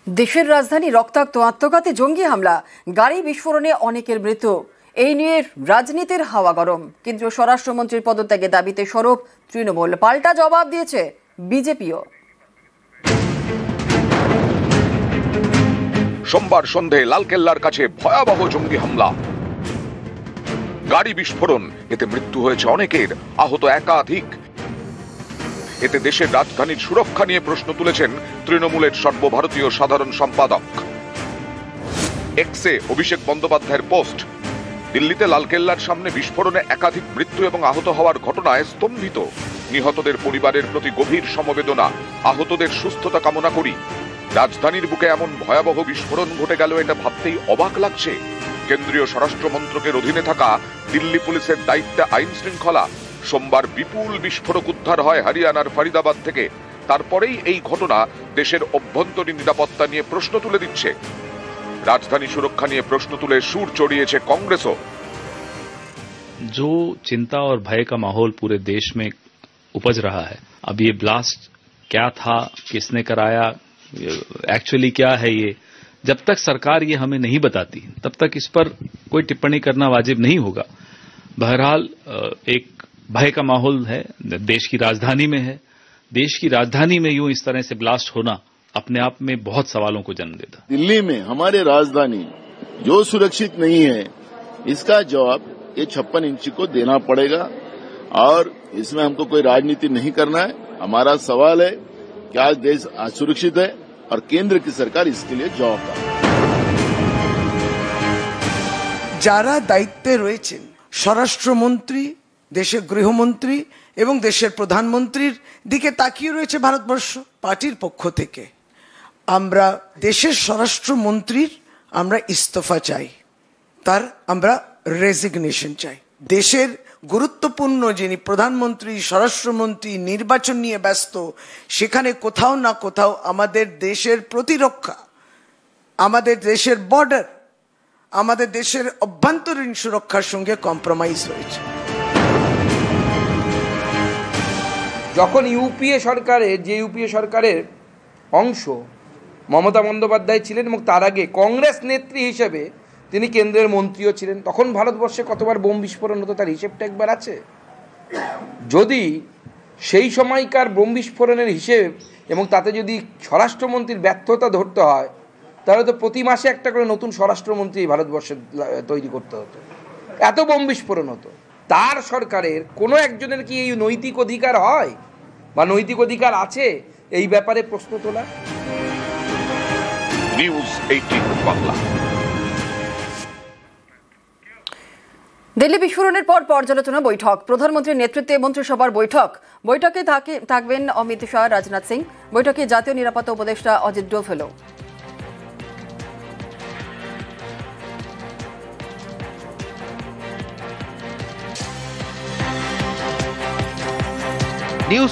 দেশের রাজধানী রক্তাক্ত, আত্মঘাতী জঙ্গি হামলা, গাড়ি বিস্ফোরণে অনেকের মৃত্যু। এই নিয়ে রাজনীতির হাওয়া গরম। কেন্দ্রীয় স্বরাষ্ট্রমন্ত্রীর পদত্যাগের দাবিতে সরব তৃণমূল, পাল্টা জবাব দিয়েছে বিজেপিও। সোমবার সন্ধে লালকেল্লার কাছে ভয়াবহ জঙ্গি হামলা, গাড়ি বিস্ফোরণ, এতে মৃত্যু হয়েছে অনেকের, আহত একাধিক। এতে দেশের রাজধানীর সুরক্ষা নিয়ে প্রশ্ন তুলেছেন তৃণমূলের সর্বভারতীয় সাধারণ সম্পাদক। এক্সে অভিষেক বন্দ্যোপাধ্যায়ের পোস্ট, দিল্লিতে লালকেল্লার সামনে বিস্ফোরণে একাধিক মৃত্যু এবং আহত হওয়ার ঘটনায় স্তম্ভিত। নিহতদের পরিবারের প্রতি গভীর সমবেদনা, আহতদের সুস্থতা কামনা করি। রাজধানীর বুকে এমন ভয়াবহ বিস্ফোরণ ঘটে গেল, এটা ভাবতেই অবাক লাগছে। কেন্দ্রীয় স্বরাষ্ট্র মন্ত্রকের অধীনে থাকা দিল্লি পুলিশের দায়িত্বে আইন শৃঙ্খলা। সোমবার বিপুল বিস্ফোরক উদ্ধার হয় হরিয়ানার ফরিদাবাদ থেকে। তারপরেই এই ঘটনা দেশের অভ্যন্তরীণ নিরাপত্তা নিয়ে প্রশ্ন তুলে দিচ্ছে। राजधानी सुरक्षा निये प्रश्न तुले सुर चढ़िए कांग्रेसও। जो चिंता और भय का माहौल पूरे देश में उपज रहा है, अब ये ब्लास्ट क्या था, किसने कराया, एक्चुअली क्या है, ये जब तक सरकार ये हमें नहीं बताती तब तक इस पर कोई टिप्पणी करना वाजिब नहीं होगा। बहरहाल एक भय का माहौल है, देश की राजधानी में है। देश की राजधानी में यूं इस तरह से ब्लास्ट होना अपने आप में बहुत सवालों को जन्म देता। दिल्ली में हमारे राजधानी जो सुरक्षित नहीं है, इसका जवाब ये 56 इंची को देना पड़ेगा और इसमें हमको कोई राजनीति नहीं करना है। हमारा सवाल है कि आज देश असुरक्षित है और केंद्र की सरकार इसके लिए जवाबदार है। যারা দায়িত্বে রয়েছেন, স্বরাষ্ট্রমন্ত্রী, দেশের গৃহমন্ত্রী এবং দেশের প্রধানমন্ত্রীর দিকে তাকিয়ে রয়েছে ভারতবর্ষ। পার্টির পক্ষ থেকে আমরা দেশের স্বরাষ্ট্রমন্ত্রীর ইস্তফা চাই, তার আমরা রেজিগনেশন চাই। দেশের গুরুত্বপূর্ণ যিনি প্রধানমন্ত্রী, স্বরাষ্ট্রমন্ত্রী নির্বাচন নিয়ে ব্যস্ত, সেখানে কোথাও না কোথাও আমাদের দেশের প্রতিরক্ষা, আমাদের দেশের বর্ডার, আমাদের দেশের অভ্যন্তরীণ সুরক্ষার সঙ্গে কম্প্রোমাইজ হয়েছে। যখন ইউপিএ সরকারের অংশ মমতা বন্দ্যোপাধ্যায় ছিলেন এবং তার আগে কংগ্রেস নেত্রী হিসেবে তিনি কেন্দ্রের মন্ত্রীও ছিলেন, তখন ভারতবর্ষে কতবার বোম বিস্ফোরণ হতো তার হিসেবটা একবার আছে? যদি সেই সময়কার বোম বিস্ফোরণের হিসেব এবং তাতে যদি স্বরাষ্ট্রমন্ত্রীর ব্যর্থতা ধরতে হয়, তাহলে তো প্রতি মাসে একটা করে নতুন স্বরাষ্ট্রমন্ত্রী ভারতবর্ষে তৈরি করতে হতো, এত বোম বিস্ফোরণ হতো। তার সরকারের কোনো একজনের কি এই নৈতিক অধিকার হয় বা নৈতিক অধিকার আছে এই ব্যাপারে প্রশ্ন তোলা? নিউজ 18 বাংলা। দিল্লি বিস্ফোরণের পর পর্যালোচনা বৈঠক, প্রধানমন্ত্রীর নেতৃত্বে মন্ত্রিসভার বৈঠকে থাকবেন অমিত শাহ, রাজনাথ সিং। বৈঠকে জাতীয় নিরাপত্তা উপদেষ্টা অজিত ডোভালও। নিউজ